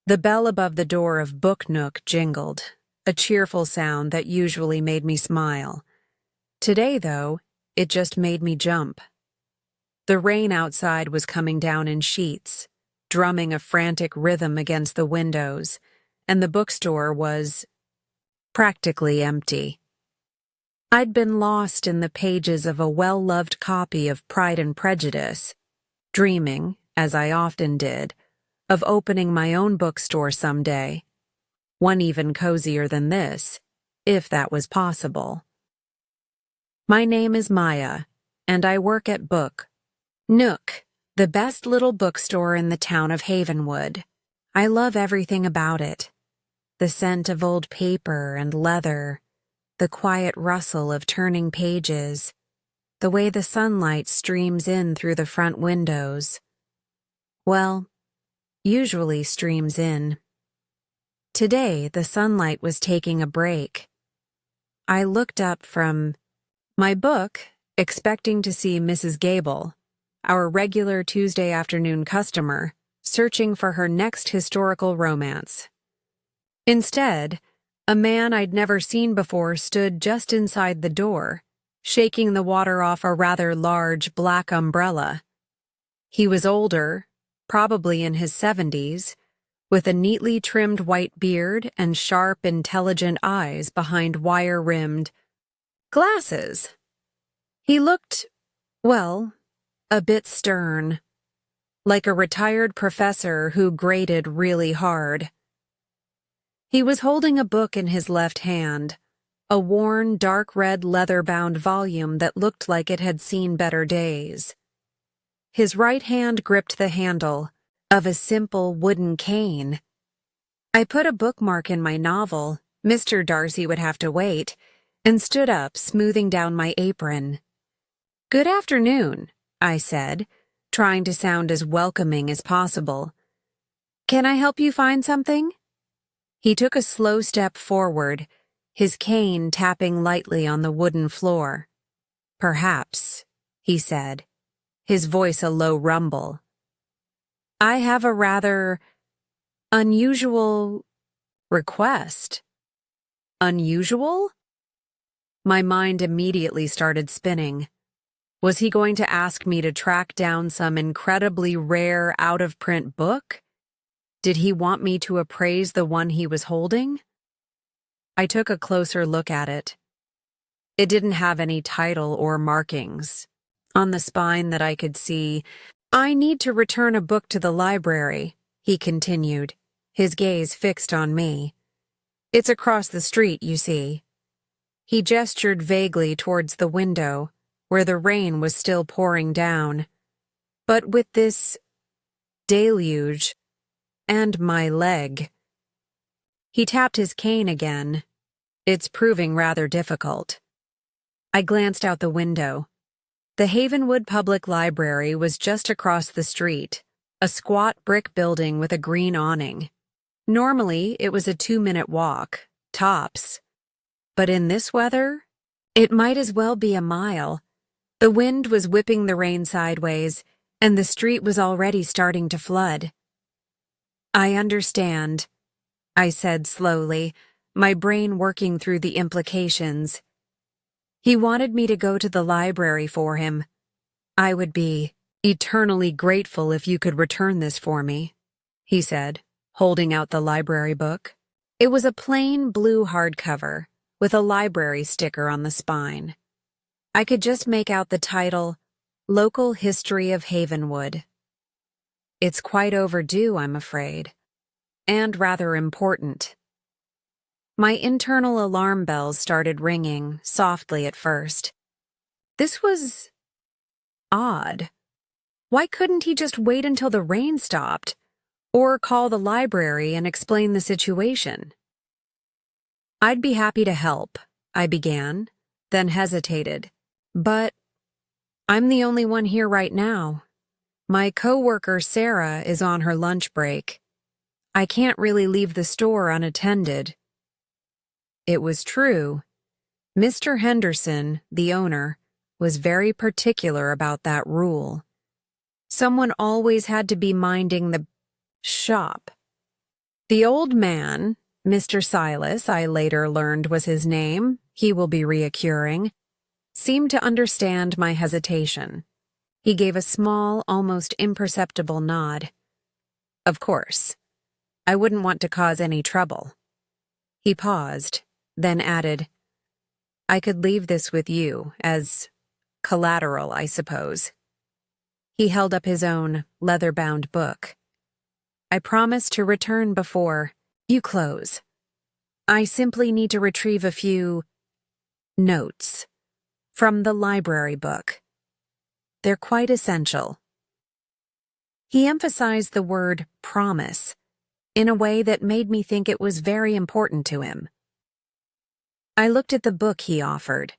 The bell above the door of Book Nook jingled, a cheerful sound that usually made me smile. Today, though, it just made me jump. The rain outside was coming down in sheets, drumming a frantic rhythm against the windows, and the bookstore was practically empty. I'd been lost in the pages of a well-loved copy of Pride and Prejudice, dreaming, as I often did, of opening my own bookstore someday, one even cozier than this, if that was possible. My name is Maya, and I work at Book Nook, the best little bookstore in the town of Havenwood. I love everything about it. The scent of old paper and leather, the quiet rustle of turning pages, the way the sunlight streams in through the front windows. Well, usually streams in. Today, the sunlight was taking a break. I looked up from my book, expecting to see Mrs. Gable, our regular Tuesday afternoon customer, searching for her next historical romance. Instead, a man I'd never seen before stood just inside the door, shaking the water off a rather large black umbrella. He was older, probably in his 70s, with a neatly trimmed white beard and sharp, intelligent eyes behind wire-rimmed glasses. He looked, well, a bit stern, like a retired professor who graded really hard. He was holding a book in his left hand, a worn, dark red leather-bound volume that looked like it had seen better days. His right hand gripped the handle of a simple wooden cane. I put a bookmark in my novel, Mr. Darcy would have to wait, and stood up, smoothing down my apron. "Good afternoon," I said, trying to sound as welcoming as possible. "Can I help you find something?" He took a slow step forward, his cane tapping lightly on the wooden floor. "Perhaps," he said, his voice a low rumble. "I have a rather unusual request." Unusual? My mind immediately started spinning. Was he going to ask me to track down some incredibly rare out-of-print book? Did he want me to appraise the one he was holding? I took a closer look at it. It didn't have any title or markings. On the spine that I could see, "I need to return a book to the library," he continued, his gaze fixed on me. "It's across the street, you see." He gestured vaguely towards the window, where the rain was still pouring down. But with this deluge and my leg. He tapped his cane again. "It's proving rather difficult." I glanced out the window. The Havenwood Public Library was just across the street, a squat brick building with a green awning. Normally, it was a 2-minute walk, tops. But in this weather, it might as well be a mile. The wind was whipping the rain sideways, and the street was already starting to flood. "I understand," I said slowly, my brain working through the implications. He wanted me to go to the library for him. "I would be eternally grateful if you could return this for me," he said, holding out the library book. It was a plain blue hardcover, with a library sticker on the spine. I could just make out the title, Local History of Havenwood. It's quite overdue, I'm afraid, and rather important. My internal alarm bells started ringing, softly at first. This was odd. Why couldn't he just wait until the rain stopped, or call the library and explain the situation? "I'd be happy to help," I began, then hesitated. "But I'm the only one here right now. My coworker Sarah is on her lunch break. I can't really leave the store unattended." It was true. Mr. Henderson, the owner, was very particular about that rule. Someone always had to be minding the shop. The old man, Mr. Silas, I later learned was his name, he will be reoccurring, seemed to understand my hesitation. He gave a small, almost imperceptible nod. Of course. I wouldn't want to cause any trouble. He paused, then added, I could leave this with you, as collateral, I suppose. He held up his own leather-bound book. I promise to return before you close. I simply need to retrieve a few notes from the library book. They're quite essential. He emphasized the word promise in a way that made me think it was very important to him. I looked at the book he offered.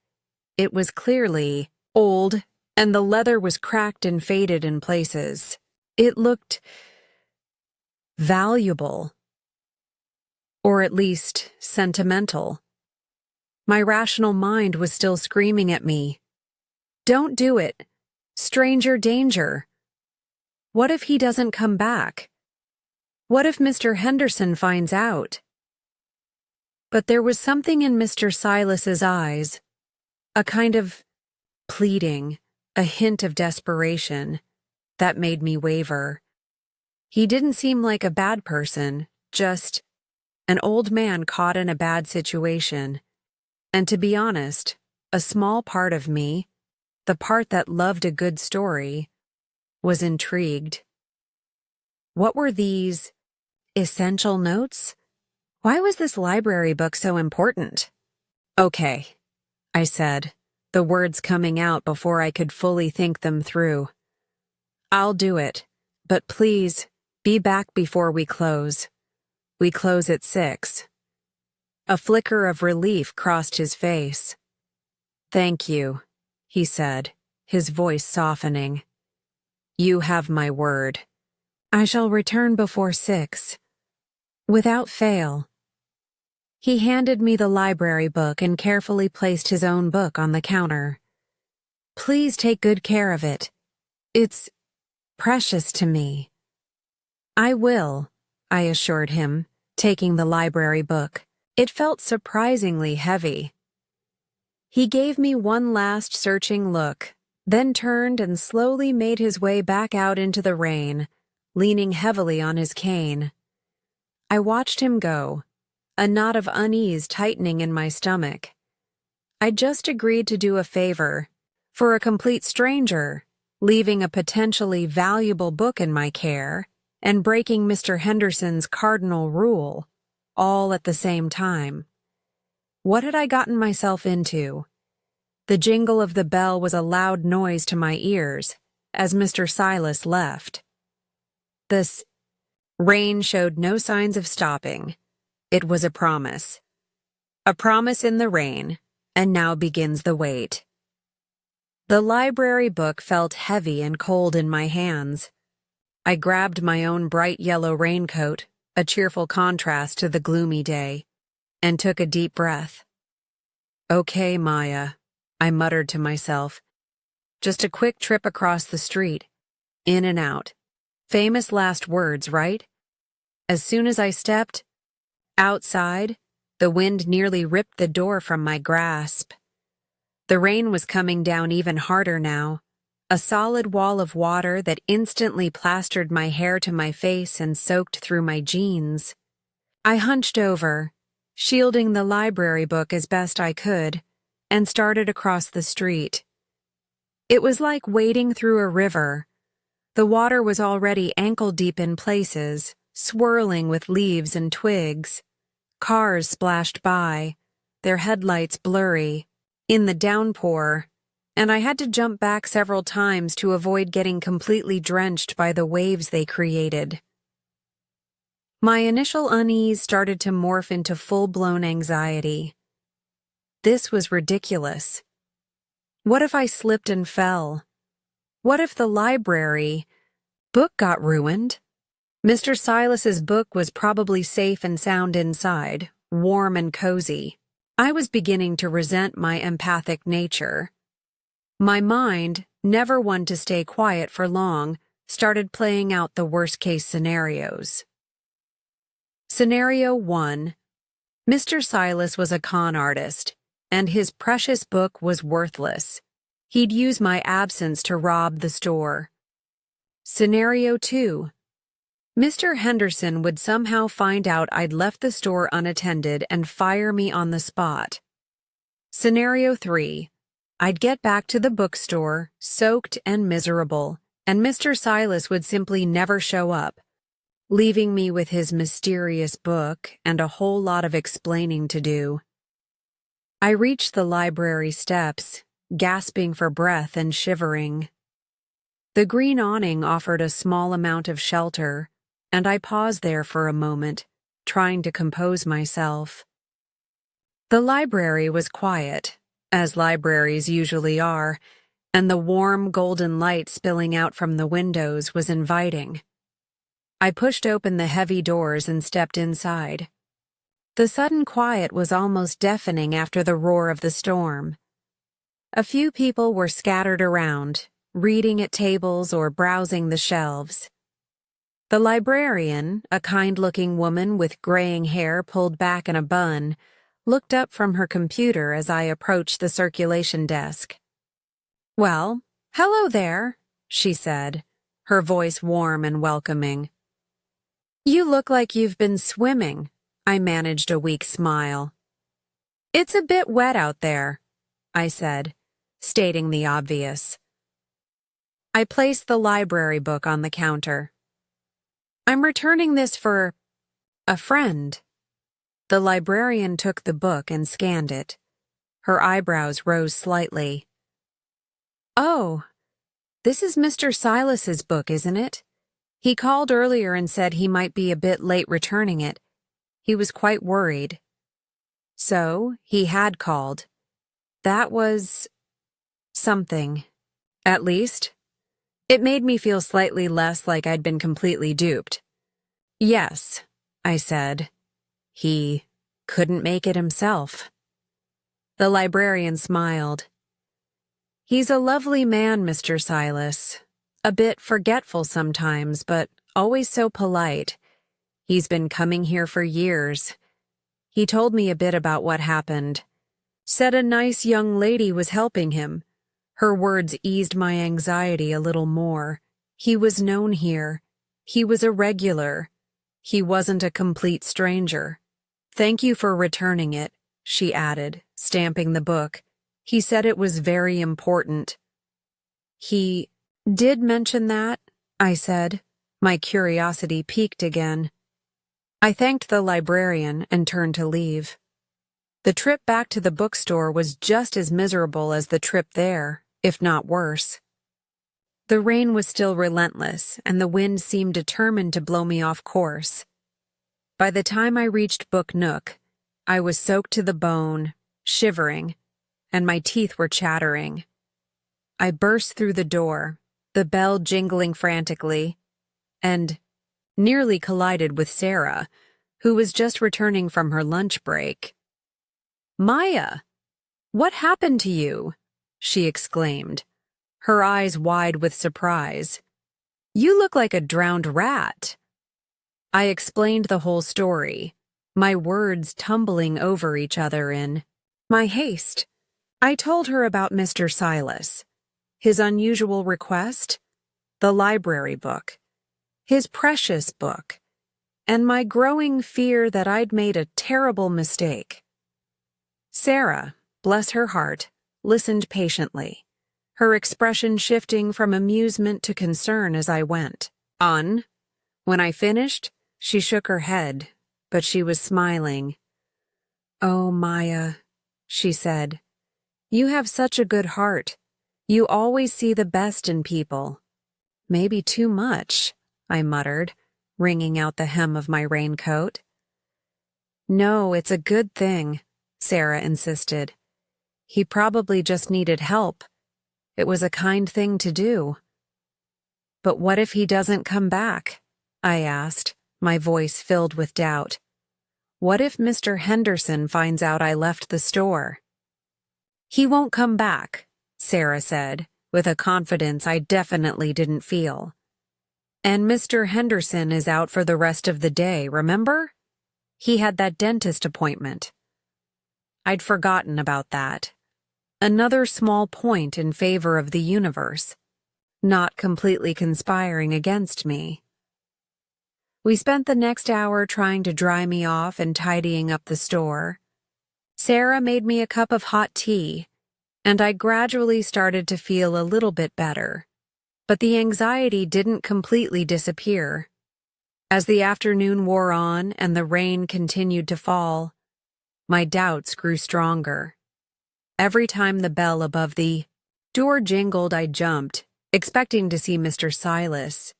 It was clearly old, and the leather was cracked and faded in places. It looked valuable, or at least sentimental. My rational mind was still screaming at me, "Don't do it! Stranger danger! What if he doesn't come back? What if Mr. Henderson finds out?" But there was something in Mr. Silas's eyes, a kind of pleading, a hint of desperation, that made me waver. He didn't seem like a bad person, just an old man caught in a bad situation. And to be honest, a small part of me, the part that loved a good story, was intrigued. What were these essential notes? Why was this library book so important? Okay, I said, the words coming out before I could fully think them through. I'll do it, but please, be back before we close. We close at 6. A flicker of relief crossed his face. Thank you, he said, his voice softening. You have my word. I shall return before 6. Without fail. He handed me the library book and carefully placed his own book on the counter. Please take good care of it. It's precious to me. I will, I assured him, taking the library book. It felt surprisingly heavy. He gave me one last searching look, then turned and slowly made his way back out into the rain, leaning heavily on his cane. I watched him go, a knot of unease tightening in my stomach. I'd just agreed to do a favor, for a complete stranger, leaving a potentially valuable book in my care, and breaking Mr. Henderson's cardinal rule, all at the same time. What had I gotten myself into? The jingle of the bell was a loud noise to my ears as Mr. Silas left. The rain showed no signs of stopping. It was a promise. A promise in the rain, and now begins the wait. The library book felt heavy and cold in my hands. I grabbed my own bright yellow raincoat, a cheerful contrast to the gloomy day, and took a deep breath. Okay, Maya, I muttered to myself. Just a quick trip across the street, in and out. Famous last words, right? As soon as I stepped outside, the wind nearly ripped the door from my grasp. The rain was coming down even harder now, a solid wall of water that instantly plastered my hair to my face and soaked through my jeans. I hunched over, shielding the library book as best I could, and started across the street. It was like wading through a river. The water was already ankle-deep in places, swirling with leaves and twigs. Cars splashed by, their headlights blurry, in the downpour, and I had to jump back several times to avoid getting completely drenched by the waves they created. My initial unease started to morph into full-blown anxiety. This was ridiculous. What if I slipped and fell? What if the library book got ruined? Mr. Silas's book was probably safe and sound inside, warm and cozy. I was beginning to resent my empathic nature. My mind, never one to stay quiet for long, started playing out the worst-case scenarios. Scenario 1. Mr. Silas was a con artist, and his precious book was worthless. He'd use my absence to rob the store. Scenario 2. Mr. Henderson would somehow find out I'd left the store unattended and fire me on the spot. Scenario 3. I'd get back to the bookstore, soaked and miserable, and Mr. Silas would simply never show up, leaving me with his mysterious book and a whole lot of explaining to do. I reached the library steps, gasping for breath and shivering. The green awning offered a small amount of shelter, and I paused there for a moment, trying to compose myself. The library was quiet, as libraries usually are, and the warm golden light spilling out from the windows was inviting. I pushed open the heavy doors and stepped inside. The sudden quiet was almost deafening after the roar of the storm. A few people were scattered around, reading at tables or browsing the shelves. The librarian, a kind-looking woman with graying hair pulled back in a bun, looked up from her computer as I approached the circulation desk. "Well, hello there," she said, her voice warm and welcoming. "You look like you've been swimming," I managed a weak smile. "It's a bit wet out there," I said, stating the obvious. I placed the library book on the counter. "I'm returning this for a friend." The librarian took the book and scanned it. Her eyebrows rose slightly. "Oh, this is Mr. Silas's book, isn't it? He called earlier and said he might be a bit late returning it. He was quite worried." So, he had called. That was something. At least, it made me feel slightly less like I'd been completely duped. "Yes," I said. "He couldn't make it himself." The librarian smiled. "He's a lovely man, Mr. Silas. A bit forgetful sometimes, but always so polite. He's been coming here for years. He told me a bit about what happened. Said a nice young lady was helping him." Her words eased my anxiety a little more. He was known here. He was a regular. He wasn't a complete stranger. "Thank you for returning it," she added, stamping the book. "He said it was very important." "He did mention that?" I said, my curiosity piqued again. I thanked the librarian and turned to leave. The trip back to the bookstore was just as miserable as the trip there, if not worse. The rain was still relentless, and the wind seemed determined to blow me off course. By the time I reached Book Nook, I was soaked to the bone, shivering, and my teeth were chattering. I burst through the door, the bell jingling frantically, and nearly collided with Sarah, who was just returning from her lunch break. "Maya, what happened to you?" she exclaimed, her eyes wide with surprise. "You look like a drowned rat." I explained the whole story, my words tumbling over each other in my haste. I told her about Mr. Silas, his unusual request, the library book, his precious book, and my growing fear that I'd made a terrible mistake. Sarah, bless her heart, listened patiently, her expression shifting from amusement to concern as I went on. When I finished, she shook her head, but she was smiling. "Oh, Maya," she said, "you have such a good heart. You always see the best in people." "Maybe too much," I muttered, wringing out the hem of my raincoat. "No, it's a good thing," Sarah insisted. "He probably just needed help. It was a kind thing to do." "But what if he doesn't come back?" I asked, my voice filled with doubt. "What if Mr. Henderson finds out I left the store?" "He won't come back," Sarah said, with a confidence I definitely didn't feel. "And Mr. Henderson is out for the rest of the day, remember?" he had that dentist appointment. I'd forgotten about that. Another small point in favor of the universe, not completely conspiring against me. We spent the next hour trying to dry me off and tidying up the store. Sarah made me a cup of hot tea, and I gradually started to feel a little bit better. But the anxiety didn't completely disappear. As the afternoon wore on and the rain continued to fall, my doubts grew stronger. Every time the bell above the door jingled, I jumped, expecting to see Mr. Silas.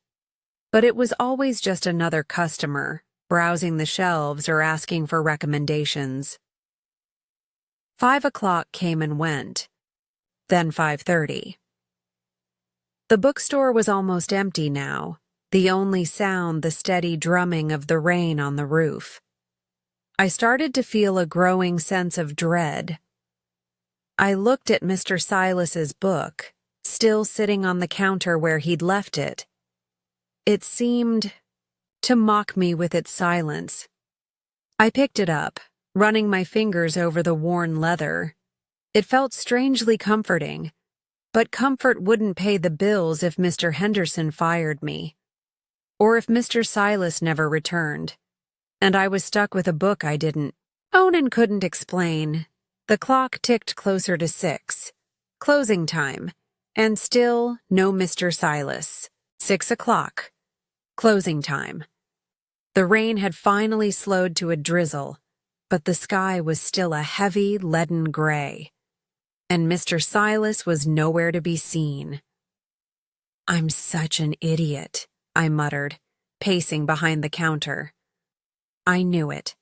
But it was always just another customer, browsing the shelves or asking for recommendations. 5 o'clock came and went, then 5:30. The bookstore was almost empty now, the only sound the steady drumming of the rain on the roof. I started to feel a growing sense of dread. I looked at Mr. Silas's book, still sitting on the counter where he'd left it. It seemed to mock me with its silence. I picked it up, running my fingers over the worn leather. It felt strangely comforting, but comfort wouldn't pay the bills if Mr. Henderson fired me, or if Mr. Silas never returned, and I was stuck with a book I didn't own and couldn't explain. The clock ticked closer to 6, closing time, and still no Mr. Silas. 6 o'clock, closing time. The rain had finally slowed to a drizzle, but the sky was still a heavy, leaden gray, and Mr. Silas was nowhere to be seen. "I'm such an idiot," I muttered, pacing behind the counter. I knew it.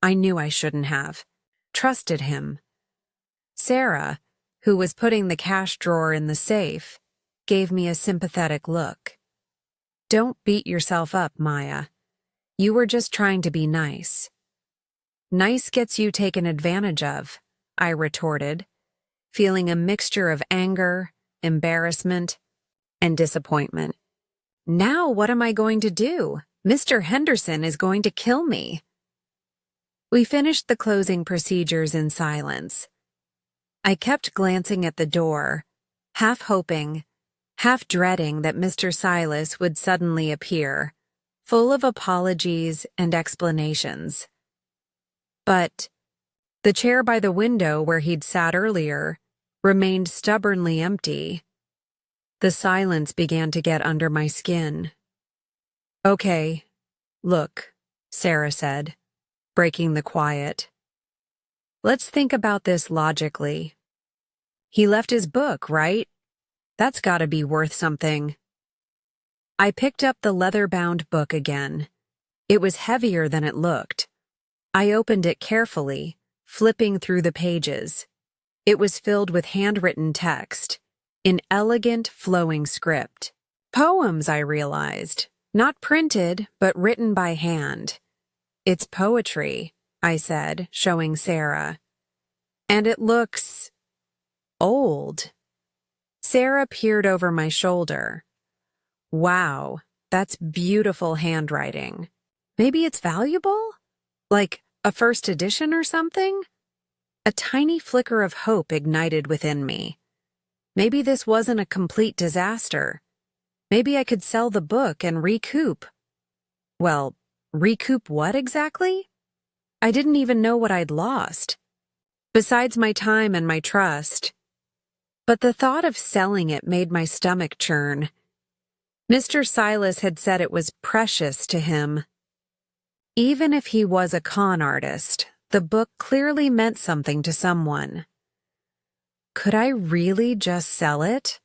I knew I shouldn't have trusted him. Sarah, who was putting the cash drawer in the safe, gave me a sympathetic look. "Don't beat yourself up, Maya. You were just trying to be nice." "Nice gets you taken advantage of," I retorted, feeling a mixture of anger, embarrassment, and disappointment. "Now what am I going to do? Mr. Henderson is going to kill me." We finished the closing procedures in silence. I kept glancing at the door, half hoping, half dreading that Mr. Silas would suddenly appear, full of apologies and explanations. But the chair by the window where he'd sat earlier remained stubbornly empty. The silence began to get under my skin. "Okay, look," Sarah said, breaking the quiet. "Let's think about this logically. He left his book, right? That's gotta be worth something." I picked up the leather-bound book again. It was heavier than it looked. I opened it carefully, flipping through the pages. It was filled with handwritten text, in elegant, flowing script. Poems, I realized. Not printed, but written by hand. "It's poetry," I said, showing Sarah. "And it looks old." Sarah peered over my shoulder. "Wow, that's beautiful handwriting. Maybe it's valuable? Like a first edition or something?" A tiny flicker of hope ignited within me. Maybe this wasn't a complete disaster. Maybe I could sell the book and recoup. Well, recoup what exactly? I didn't even know what I'd lost, besides my time and my trust. But the thought of selling it made my stomach churn. Mr. Silas had said it was precious to him. Even if he was a con artist, the book clearly meant something to someone. Could I really just sell it?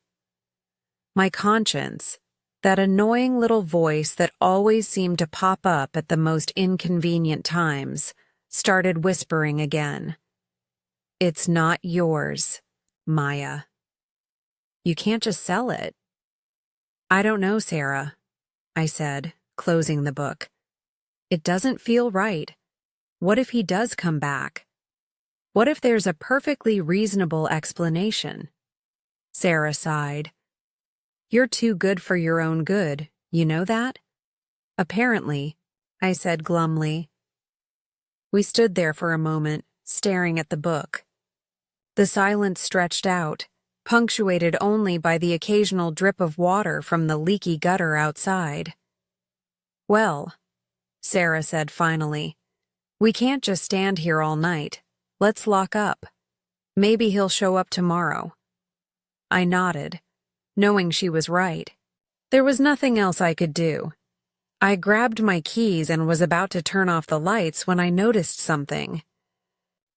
My conscience, that annoying little voice that always seemed to pop up at the most inconvenient times, started whispering again. "It's not yours, Maya. You can't just sell it." "I don't know, Sarah," I said, closing the book. "It doesn't feel right. What if he does come back? What if there's a perfectly reasonable explanation?" Sarah sighed. "You're too good for your own good, you know that?" "Apparently," I said glumly. We stood there for a moment, staring at the book. The silence stretched out, punctuated only by the occasional drip of water from the leaky gutter outside. "Well," Sarah said finally, "we can't just stand here all night. Let's lock up. Maybe he'll show up tomorrow." I nodded, knowing she was right. There was nothing else I could do. I grabbed my keys and was about to turn off the lights when I noticed something.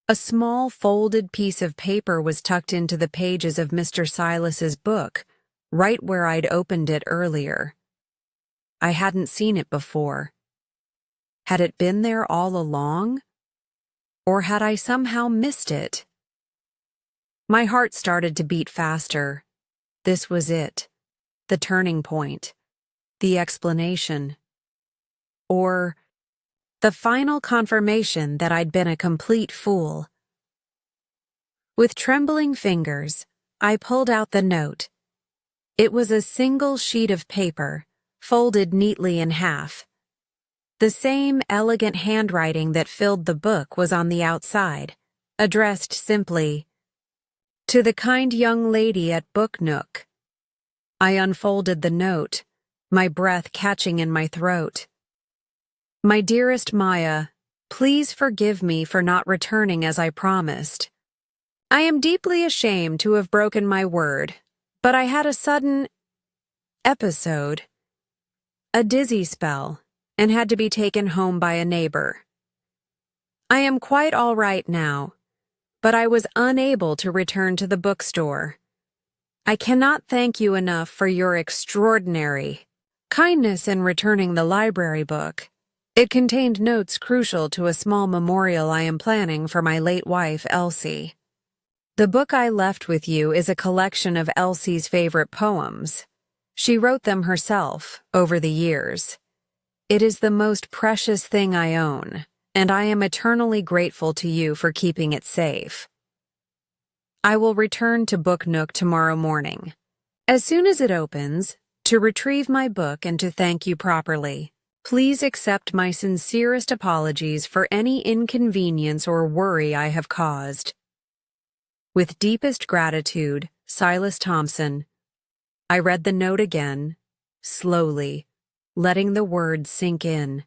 A small folded piece of paper was tucked into the pages of Mr. Silas's book, right where I'd opened it earlier. I hadn't seen it before. Had it been there all along? Or had I somehow missed it? My heart started to beat faster. This was it. The turning point. The explanation. Or the final confirmation that I'd been a complete fool. With trembling fingers, I pulled out the note. It was a single sheet of paper, folded neatly in half. The same elegant handwriting that filled the book was on the outside, addressed simply, "To the kind young lady at Book Nook." I unfolded the note, my breath catching in my throat. "My dearest Maya, please forgive me for not returning as I promised. I am deeply ashamed to have broken my word, but I had a sudden episode, a dizzy spell, and had to be taken home by a neighbor. I am quite all right now, but I was unable to return to the bookstore. I cannot thank you enough for your extraordinary kindness in returning the library book. It contained notes crucial to a small memorial I am planning for my late wife, Elsie. The book I left with you is a collection of Elsie's favorite poems. She wrote them herself over the years. It is the most precious thing I own, and I am eternally grateful to you for keeping it safe. I will return to Book Nook tomorrow morning, as soon as it opens, to retrieve my book and to thank you properly. Please accept my sincerest apologies for any inconvenience or worry I have caused. With deepest gratitude, Silas Thompson." I read the note again, slowly, letting the words sink in.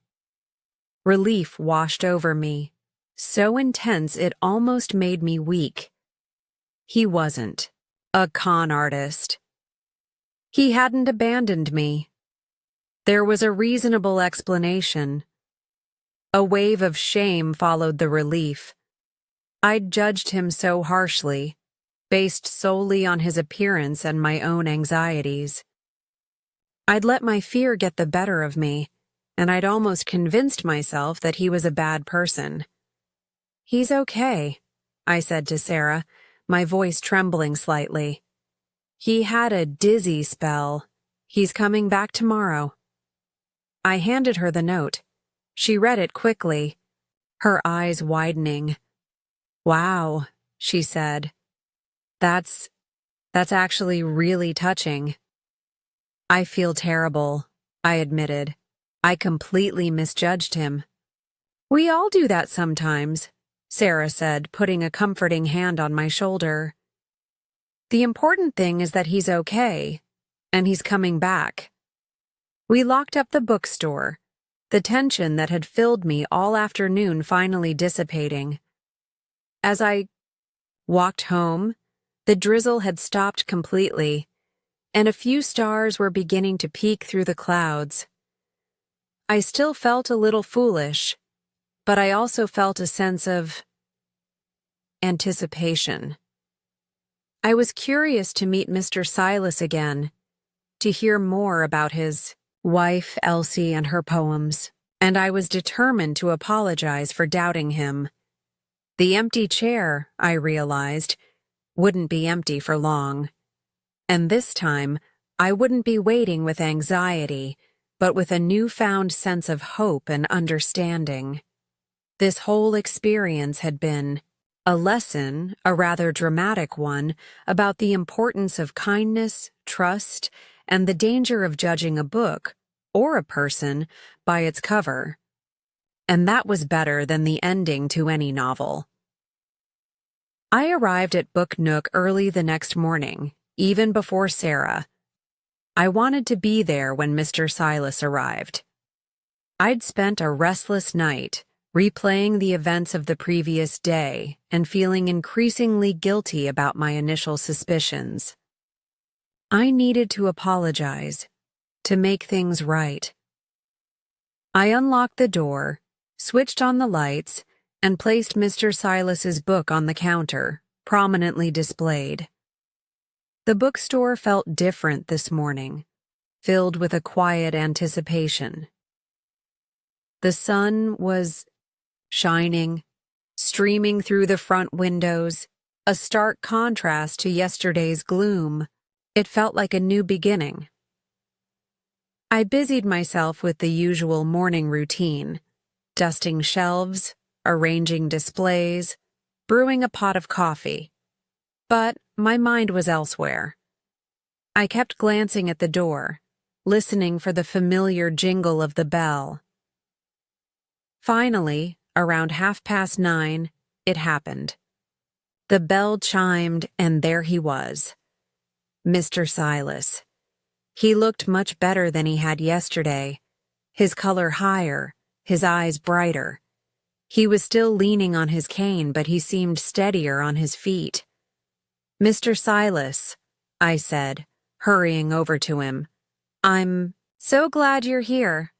Relief washed over me, so intense it almost made me weak. He wasn't a con artist. He hadn't abandoned me. There was a reasonable explanation. A wave of shame followed the relief. I'd judged him so harshly, based solely on his appearance and my own anxieties. I'd let my fear get the better of me, and I'd almost convinced myself that he was a bad person. "He's okay," I said to Sarah, my voice trembling slightly. "He had a dizzy spell. He's coming back tomorrow." I handed her the note. She read it quickly, her eyes widening. "Wow," she said. That's actually really touching." "I feel terrible," I admitted. I completely misjudged him. "We all do that sometimes," Sarah said, putting a comforting hand on my shoulder. "The important thing is that he's okay, and he's coming back." We locked up the bookstore, the tension that had filled me all afternoon finally dissipating. As I walked home, the drizzle had stopped completely, and a few stars were beginning to peek through the clouds. I still felt a little foolish, but I also felt a sense of anticipation. I was curious to meet Mr. Silas again, to hear more about his wife, Elsie, and her poems, and I was determined to apologize for doubting him. The empty chair, I realized, wouldn't be empty for long. And this time, I wouldn't be waiting with anxiety, but with a newfound sense of hope and understanding. This whole experience had been a lesson, a rather dramatic one, about the importance of kindness, trust, and the danger of judging a book, or a person, by its cover. and that was better than the ending to any novel. I arrived at Book Nook early the next morning, even before Sarah. I wanted to be there when Mr. Silas arrived. I'd spent a restless night, replaying the events of the previous day and feeling increasingly guilty about my initial suspicions. I needed to apologize, to make things right. I unlocked the door, switched on the lights, and placed Mr. Silas's book on the counter, prominently displayed. The bookstore felt different this morning, filled with a quiet anticipation. The sun was shining, streaming through the front windows, a stark contrast to yesterday's gloom. It felt like a new beginning. I busied myself with the usual morning routine, dusting shelves, arranging displays, brewing a pot of coffee. But my mind was elsewhere. I kept glancing at the door, listening for the familiar jingle of the bell. Finally, around 9:30, it happened. The bell chimed, and there he was. Mr. Silas. He looked much better than he had yesterday, his color higher, his eyes brighter. He was still leaning on his cane, but he seemed steadier on his feet. "Mr. Silas," I said, hurrying over to him. "I'm so glad you're here.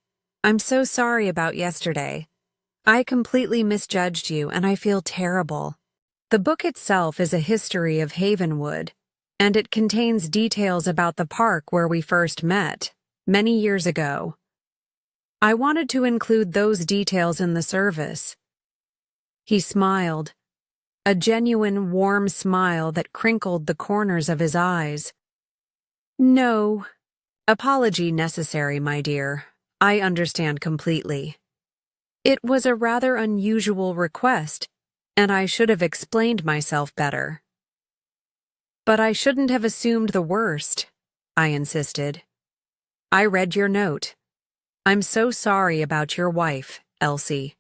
I'm so sorry about yesterday. I completely misjudged you, and I feel terrible." The book itself is a history of Havenwood, and it contains details about the park where we first met, many years ago. I wanted to include those details in the service. He smiled, a genuine warm smile that crinkled the corners of his eyes. "No apology necessary, my dear. I understand completely. It was a rather unusual request, and I should have explained myself better." "But I shouldn't have assumed the worst," I insisted. "I read your note. I'm so sorry about your wife, Elsie."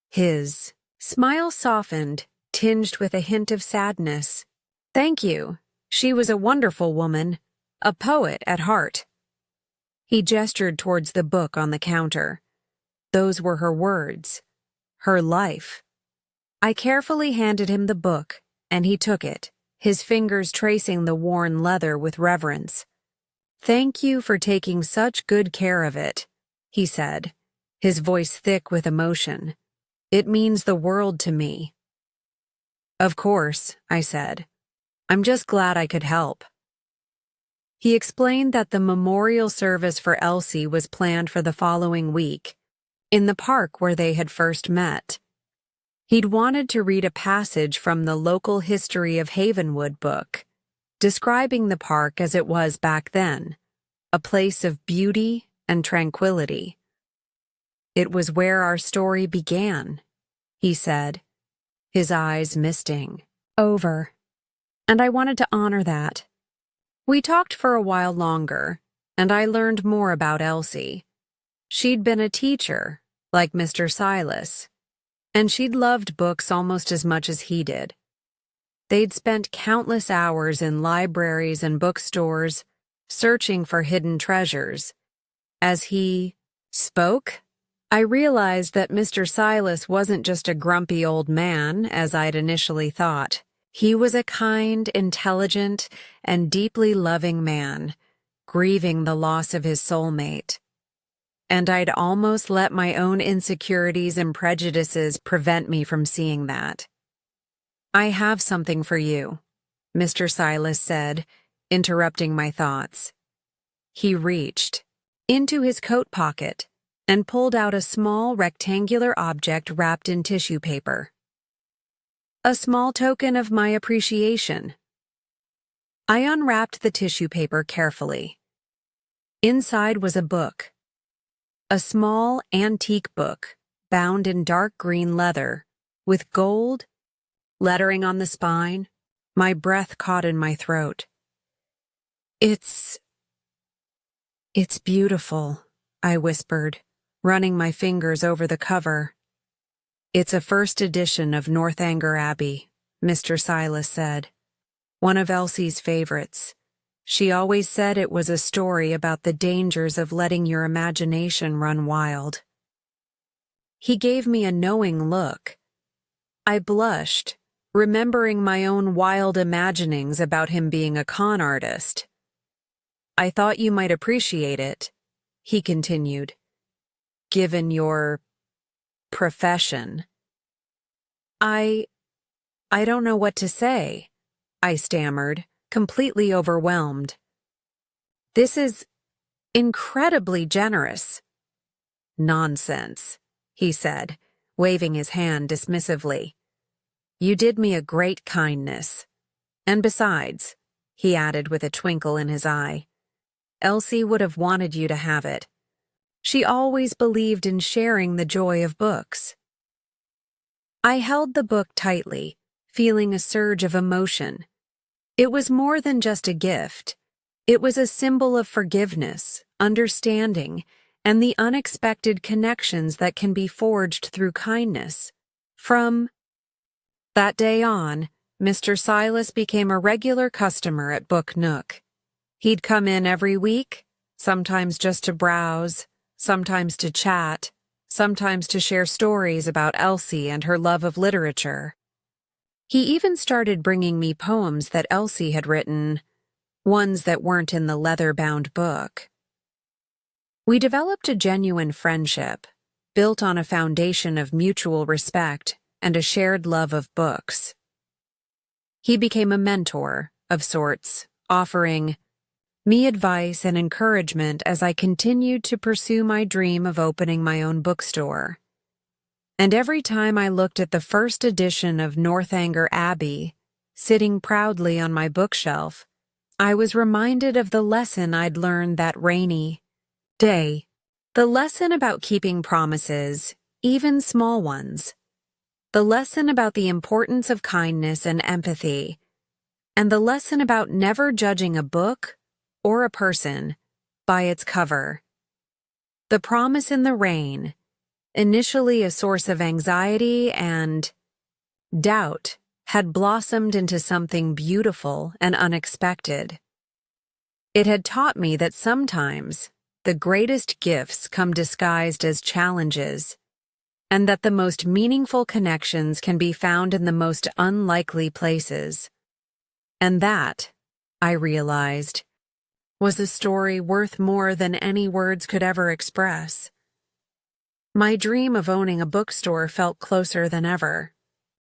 His smile softened, tinged with a hint of sadness. "Thank you. She was a wonderful woman, a poet at heart." He gestured towards the book on the counter. Those were her words, her life. I carefully handed him the book, and he took it, his fingers tracing the worn leather with reverence. "Thank you for taking such good care of it," he said, his voice thick with emotion. "It means the world to me." "Of course," I said. "I'm just glad I could help." He explained that the memorial service for Elsie was planned for the following week, in the park where they had first met. He'd wanted to read a passage from the Local History of Havenwood book, describing the park as it was back then, a place of beauty and tranquility. "It was where our story began," he said, his eyes misting over, and I wanted to honor that. We talked for a while longer, and I learned more about Elsie. She'd been a teacher, like Mr. Silas, and she'd loved books almost as much as he did. They'd spent countless hours in libraries and bookstores, searching for hidden treasures. As he spoke, I realized that Mr. Silas wasn't just a grumpy old man, as I'd initially thought. He was a kind, intelligent, and deeply loving man, grieving the loss of his soulmate. And I'd almost let my own insecurities and prejudices prevent me from seeing that. "I have something for you," Mr. Silas said, interrupting my thoughts. He reached into his coat pocket and pulled out a small rectangular object wrapped in tissue paper. "A small token of my appreciation." I unwrapped the tissue paper carefully. Inside was a book. A small, antique book, bound in dark green leather, with gold lettering on the spine. My breath caught in my throat. It's beautiful," I whispered, running my fingers over the cover. "It's a first edition of Northanger Abbey," Mr. Silas said. "One of Elsie's favorites. She always said it was a story about the dangers of letting your imagination run wild." He gave me a knowing look. I blushed, remembering my own wild imaginings about him being a con artist. "I thought you might appreciate it," he continued, "given your profession." I don't know what to say," I stammered, completely overwhelmed. "This is incredibly generous." "Nonsense," he said, waving his hand dismissively. "You did me a great kindness. And besides," he added with a twinkle in his eye, "Elsie would have wanted you to have it. She always believed in sharing the joy of books." I held the book tightly, feeling a surge of emotion. It was more than just a gift. It was a symbol of forgiveness, understanding, and the unexpected connections that can be forged through kindness. From that day on, Mr. Silas became a regular customer at Book Nook. He'd come in every week, sometimes just to browse, sometimes to chat, sometimes to share stories about Elsie and her love of literature. He even started bringing me poems that Elsie had written, ones that weren't in the leather-bound book. We developed a genuine friendship, built on a foundation of mutual respect and a shared love of books. He became a mentor, of sorts, offering me advice and encouragement as I continued to pursue my dream of opening my own bookstore. And every time I looked at the first edition of Northanger Abbey, sitting proudly on my bookshelf, I was reminded of the lesson I'd learned that rainy day. The lesson about keeping promises, even small ones. The lesson about the importance of kindness and empathy. And the lesson about never judging a book or a person by its cover. The promise in the rain, initially a source of anxiety and doubt, had blossomed into something beautiful and unexpected. It had taught me that sometimes the greatest gifts come disguised as challenges, and that the most meaningful connections can be found in the most unlikely places. And that, I realized, was a story worth more than any words could ever express. My dream of owning a bookstore felt closer than ever.